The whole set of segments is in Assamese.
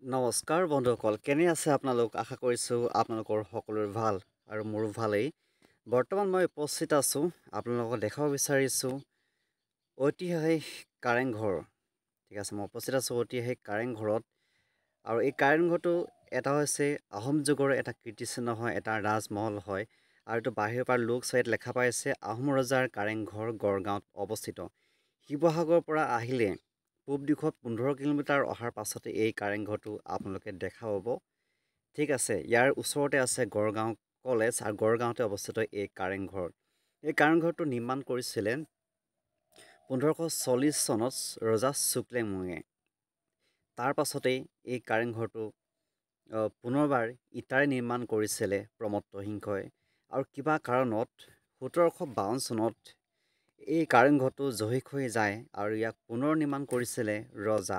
নমস্কাৰ বন্ধুসকল, কেনে আছে আপোনালোক? আশা কৰিছোঁ আপোনালোকৰ সকলোৰে ভাল আৰু মোৰো ভালেই। বৰ্তমান মই উপস্থিত আছোঁ, আপোনালোকক দেখাব বিচাৰিছোঁ ঐতিহাসিক কাৰেংঘৰ। ঠিক আছে, মই উপস্থিত আছোঁ ঐতিহাসিক কাৰেংঘৰত। আৰু এই কাৰেংঘৰটো এটা হৈছে আহোম যুগৰ এটা কীৰ্তিচিহ্ন হয়, এটা ৰাজমহল হয়। আৰু এইটো বাহিৰৰ পৰা লোক চাইত লেখা পাইছে আহোম ৰজাৰ কাৰেংঘৰ গড়গাঁৱত অৱস্থিত। শিৱসাগৰৰ পৰা আহিলে পূব দিশত 15 কিলোমিটাৰ অহাৰ পাছতে এই কাৰেংঘৰটো আপোনালোকে দেখা পাব। ঠিক আছে, ইয়াৰ ওচৰতে আছে গড়গাঁও কলেজ আৰু গড়গাঁৱতে অৱস্থিত এই কাৰেংঘৰ। এই কাৰেংঘৰটো নিৰ্মাণ কৰিছিলে 1540 চনত ৰজা শুক্লেমুঙে। তাৰ পাছতেই এই কাৰেংঘৰটো পুনৰবাৰ ইটাৰে নিৰ্মাণ কৰিছিলে প্ৰমত্ত সিংহই। আৰু কিবা কাৰণত 1752 চনত এই কাৰেংঘৰটো জহিক হৈ যায় আৰু ইয়াক পুনৰ নিৰ্মাণ কৰিছিলে ৰজা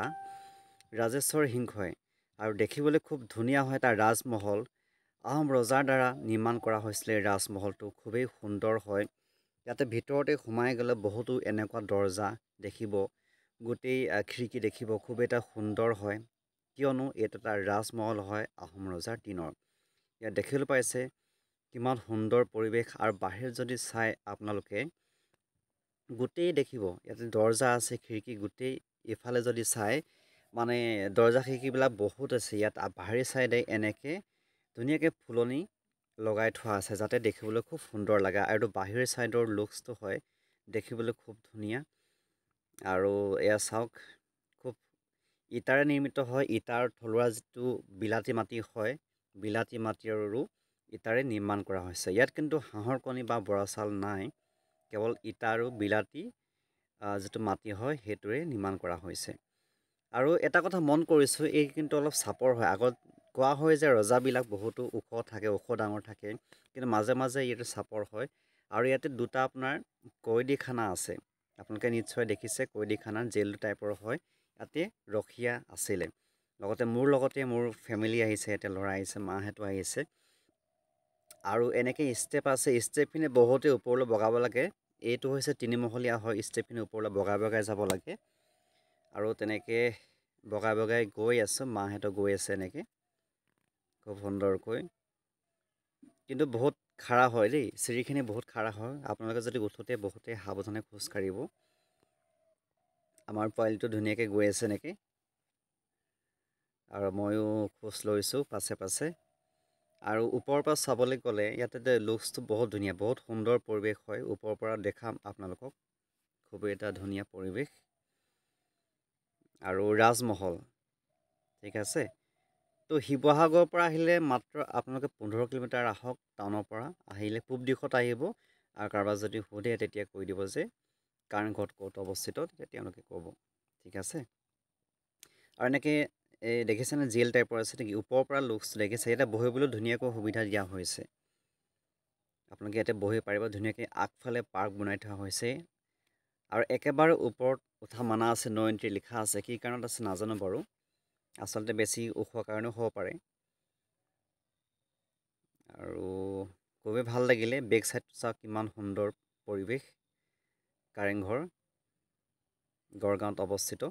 ৰাজেশ্বৰ সিংহই। আৰু দেখিবলৈ খুব ধুনীয়া হয়, এটা ৰাজমহল আহোম ৰজাৰ দ্বাৰা নিৰ্মাণ কৰা হৈছিলে। এই ৰাজমহলটো খুবেই সুন্দৰ হয়। ইয়াতে ভিতৰতে সোমাই গ'লে বহুতো এনেকুৱা দৰ্জা দেখিব, গোটেই খিৰিকী দেখিব, খুব এটা সুন্দৰ হয়, কিয়নো এইটো এটা ৰাজমহল হয় আহোম ৰজাৰ দিনৰ। ইয়াত দেখিবলৈ পাইছে কিমান সুন্দৰ পৰিৱেশ। আৰু বাহিৰত যদি চাই আপোনালোকে গোটেই দেখিব ইয়াতে দৰ্জা আছে, খিৰিকী গোটেই। ইফালে যদি চাই মানে দৰ্জা খিৰিকীবিলাক বহুত আছে। ইয়াত বাহিৰ চাইডে এনেকৈ ধুনীয়াকৈ ফুলনি লগাই থোৱা আছে, যাতে দেখিবলৈ খুব সুন্দৰ লাগে। আৰু বাহিৰ চাইডৰ লুকছটো হয় দেখিবলৈ খুব ধুনীয়া। আৰু এয়া চাওক, খুব ইটাৰে নিৰ্মিত হয়। ইটাৰ থলুৱা যিটো বিলাতী মাটি হয়, বিলাতী মাটি আৰু ইটাৰে নিৰ্মাণ কৰা হৈছে। ইয়াত কিন্তু হাঁহৰ কণী বা বৰা চাউল নাই, কেৱল ইটা আৰু বিলাতী যিটো মাটি হয় সেইটোৰে নিৰ্মাণ কৰা হৈছে। আৰু এটা কথা মন কৰিছোঁ, এই কিন্তু অলপ চাপৰ হয়। আগত কোৱা হয় যে ৰজাবিলাক বহুতো ওখ থাকে, ওখ ডাঙৰ থাকে, কিন্তু মাজে মাজে ইয়াতে চাপৰ হয়। আৰু ইয়াতে দুটা আপোনাৰ কয়দীখানা আছে, আপোনালোকে নিশ্চয় দেখিছে। কয়দীখানা জেল টাইপৰ হয়, ইয়াতে ৰখীয়া আছিলে। লগতে মোৰ ফেমিলি আহিছে, ইয়াতে ল'ৰা আহিছে, মাহঁতো আহিছে। আৰু এনেকৈ ষ্টেপ আছে, ষ্টেপখিনি বহুতে ওপৰলৈ বগাব লাগে। এইটো হৈছে 3মহলীয়া হয়, ষ্টেপখিনি ওপৰলৈ বগাই বগাই যাব লাগে। আৰু তেনেকৈ বগাই বগাই গৈ আছোঁ, মাহঁতো গৈ আছে এনেকৈ খুব সুন্দৰকৈ। কিন্তু বহুত খাৰা হয় দেই, চিৰিখিনি বহুত খাৰা হয়। আপোনালোকে যদি উঠোতে বহুতে সাৱধানে খোজকাঢ়িব। আমাৰ পোৱালিটো ধুনীয়াকৈ গৈ আছে এনেকৈ, আৰু ময়ো খোজ লৈছোঁ পাছে পাছে। আৰু ওপৰৰ পৰা চাবলৈ গ'লে ইয়াতে লুকছটো বহুত ধুনীয়া, বহুত সুন্দৰ পৰিৱেশ হয়। ওপৰৰ পৰা দেখাম আপোনালোকক, খুবেই এটা ধুনীয়া পৰিৱেশ আৰু ৰাজমহল। ঠিক আছে, তো শিৱসাগৰৰ পৰা আহিলে মাত্ৰ আপোনালোকে 15 কিলোমিটাৰ আহক। টাউনৰ পৰা আহিলে পূব দিশত আহিব। আৰু কাৰোবাৰ যদি সোধে তেতিয়া কৈ দিব যে কাৰেংঘৰত ক'ত অৱস্থিত, তেতিয়া তেওঁলোকে ক'ব। ঠিক আছে, আৰু এনেকৈ এই দেখিছেনে জেল টাইপৰ আছে নেকি? ওপৰৰ পৰা লুকছ দেখিছে। ইয়াতে বহিবলৈ ধুনীয়াকৈ সুবিধা দিয়া হৈছে, আপোনালোকে ইয়াতে বহিব পাৰিব ধুনীয়াকৈ। আগফালে পাৰ্ক বনাই থোৱা হৈছে। আৰু একেবাৰে ওপৰত উঠা মানা আছে, ন এণ্ট্ৰি লিখা আছে। কি কাৰণত আছে নাজানো বাৰু, আচলতে বেছি ওখ কাৰণেও হ'ব পাৰে। আৰু খুবেই ভাল লাগিলে। বেক চাইডটো চাওক কিমান সুন্দৰ পৰিৱেশ। কাৰেংঘৰ গড়গাঁৱত অৱস্থিত।